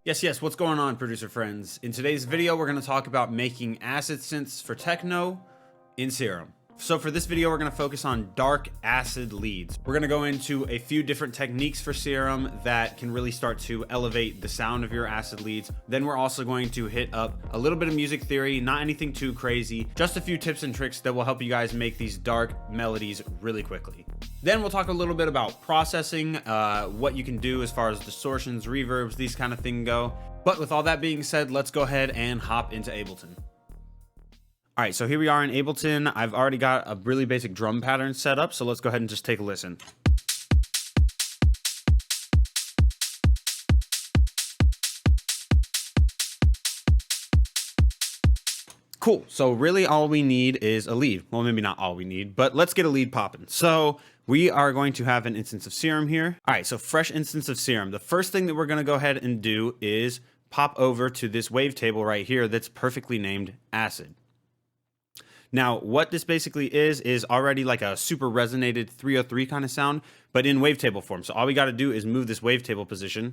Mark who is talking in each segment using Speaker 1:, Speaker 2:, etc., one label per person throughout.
Speaker 1: Yes, what's going on, producer friends? In today's video, we're going to talk about making acid synths for techno in Serum. So for this video, we're going to focus on dark acid leads. We're going to go into a few different techniques for Serum that can really start to elevate the sound of your acid leads. Then we're also going to hit up a little bit of music theory, not anything too crazy, just a few tips and tricks that will help you guys make these dark melodies really quickly. Then we'll talk a little bit about processing, what you can do as far as distortions, reverbs, these kind of things go. But with all that being said, let's go ahead and hop into Ableton. All right, so here we are in Ableton. I've already got a really basic drum pattern set up, so let's go ahead and just take a listen. Cool, so really all we need is a lead. Well, maybe not all we need, but let's get a lead popping. So we are going to have an instance of Serum here. All right, so fresh instance of Serum. The first thing that we're gonna go ahead and do is pop over to this wavetable right here that's perfectly named Acid. Now, what this basically is already like a super resonated 303 kind of sound, but in wavetable form. So all we got to do is move this wavetable position.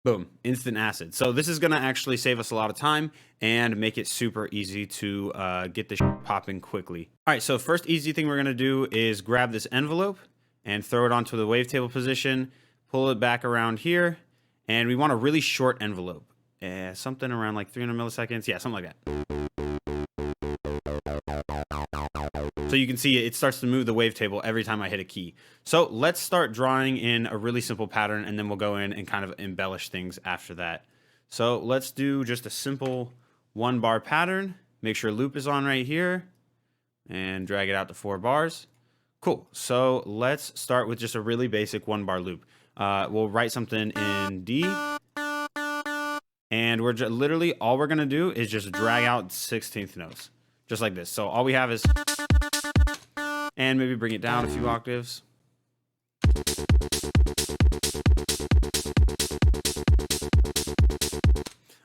Speaker 1: Boom, instant acid. So this is going to actually save us a lot of time and make it super easy to get this popping quickly. All right, so first easy thing we're going to do is grab this envelope and throw it onto the wavetable position, pull it back around here, and we want a really short envelope. Something around like 300 milliseconds. Yeah, something like that. So you can see it starts to move the wavetable every time I hit a key. So let's start drawing in a really simple pattern, and then we'll go in and kind of embellish things after that. So let's do just a simple 1-bar pattern. Make sure loop is on right here and drag it out to 4 bars. Cool. So let's start with just a really basic 1-bar loop. We'll write something in D. And we're just literally all we're gonna do is just drag out 16th notes, just like this. So all we have is, and maybe bring it down a few octaves.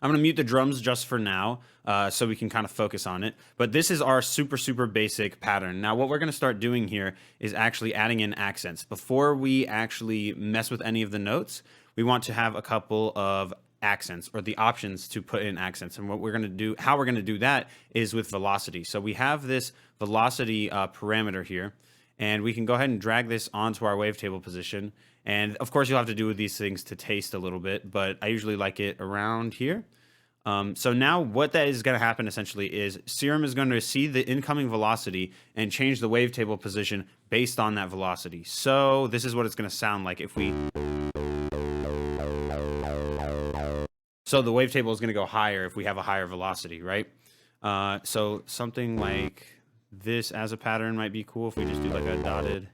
Speaker 1: I'm gonna mute the drums just for now, so we can kind of focus on it. But this is our super basic pattern. Now what we're gonna start doing here is actually adding in accents. Before we actually mess with any of the notes, we want to have a couple of accents, or the options to put in accents. And what we're going to do, how we're going to do that is with velocity. So we have this velocity parameter here, and we can go ahead and drag this onto our wavetable position. And of course you'll have to do with these things to taste a little bit, but I usually like it around here. So now what that is going to happen essentially is Serum is going to see the incoming velocity and change the wavetable position based on that velocity. So this is what it's going to sound like if we... So the wavetable is going to go higher if we have a higher velocity, right? So something like this as a pattern might be cool if we just do like a dotted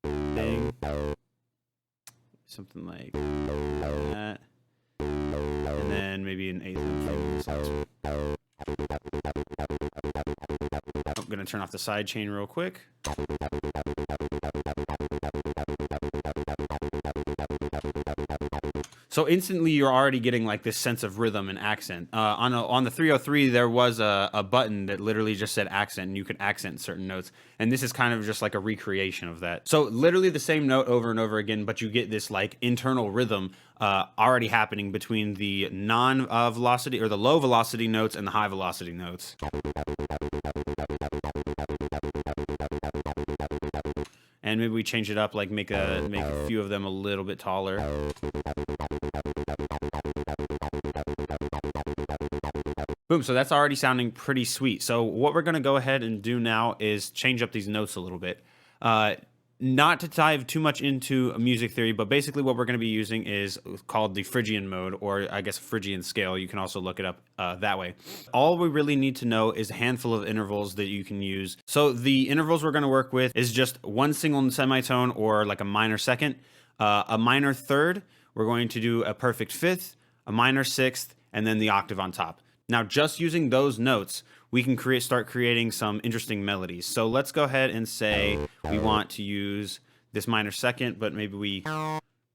Speaker 1: thing. Something like that. And then maybe an 8th note. I'm going to turn off the side chain real quick. So instantly you're already getting like this sense of rhythm and accent. On the 303 there was a button that literally just said accent, and you could accent certain notes, and this is kind of just like a recreation of that. So literally the same note over and over again, but you get this like internal rhythm already happening between the non-velocity or the low velocity notes and the high velocity notes. And maybe we change it up, like make a few of them a little bit taller. Boom, so that's already sounding pretty sweet. So what we're gonna go ahead and do now is change up these notes a little bit. Not to dive too much into music theory, but basically what we're going to be using is called the Phrygian mode, or I guess Phrygian scale. You can also look it up that way. All we really need to know is a handful of intervals that you can use. So the intervals we're going to work with is just one single semitone, or like a minor second, a minor third. We're going to do a perfect fifth, a minor sixth, and then the octave on top. Now, just using those notes, we can start creating some interesting melodies. So let's go ahead and say we want to use this minor second, but maybe we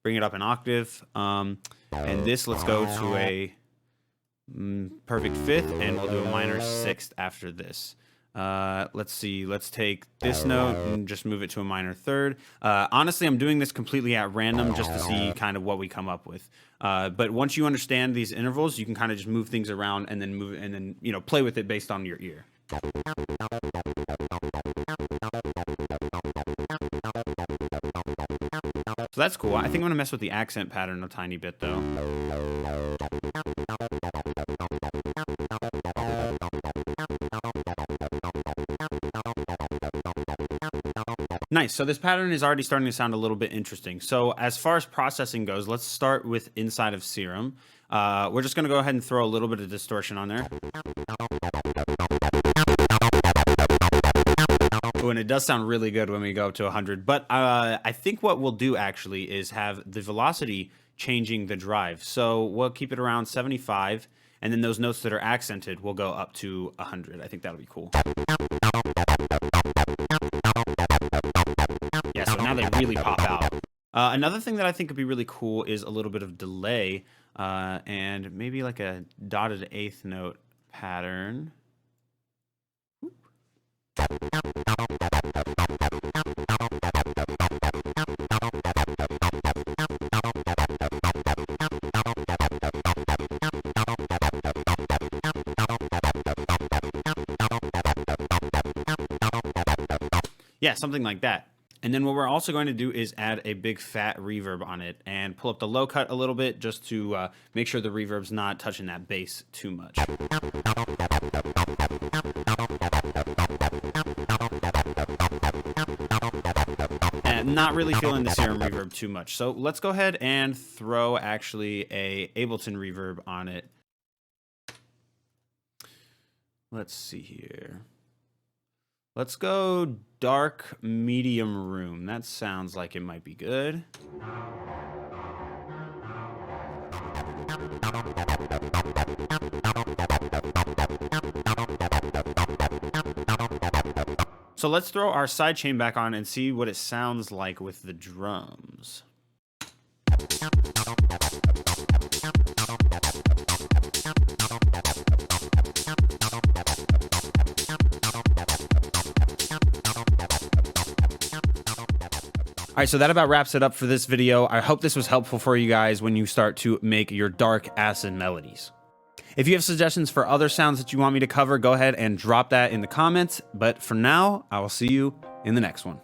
Speaker 1: bring it up an octave. And this, let's go to a perfect fifth, and we'll do a minor sixth after this. Let's see. Let's take this note and just move it to a minor third. Honestly, I'm doing this completely at random just to see kind of what we come up with. But once you understand these intervals, you can kind of just move things around and then you know, play with it based on your ear. So that's cool. I think I'm gonna mess with the accent pattern a tiny bit though. Nice. So this pattern is already starting to sound a little bit interesting. So as far as processing goes, let's start with inside of Serum. We're just going to go ahead and throw a little bit of distortion on there. Ooh, and it does sound really good when we go up to 100. But I think what we'll do actually is have the velocity changing the drive. So we'll keep it around 75. And then those notes that are accented will go up to 100. I think that'll be cool. Yeah, so now they really pop out. Another thing that I think would be really cool is a little bit of delay and maybe like a dotted eighth note pattern. Yeah, something like that. And then what we're also going to do is add a big fat reverb on it and pull up the low cut a little bit just to make sure the reverb's not touching that bass too much. And not really feeling the Serum reverb too much. So let's go ahead and throw actually a Ableton reverb on it. Let's see here. Let's go dark medium room. That sounds like it might be good. So let's throw our sidechain back on and see what it sounds like with the drums. All right, so that about wraps it up for this video. I hope this was helpful for you guys when you start to make your dark acid melodies. If you have suggestions for other sounds that you want me to cover, go ahead and drop that in the comments. But for now, I will see you in the next one.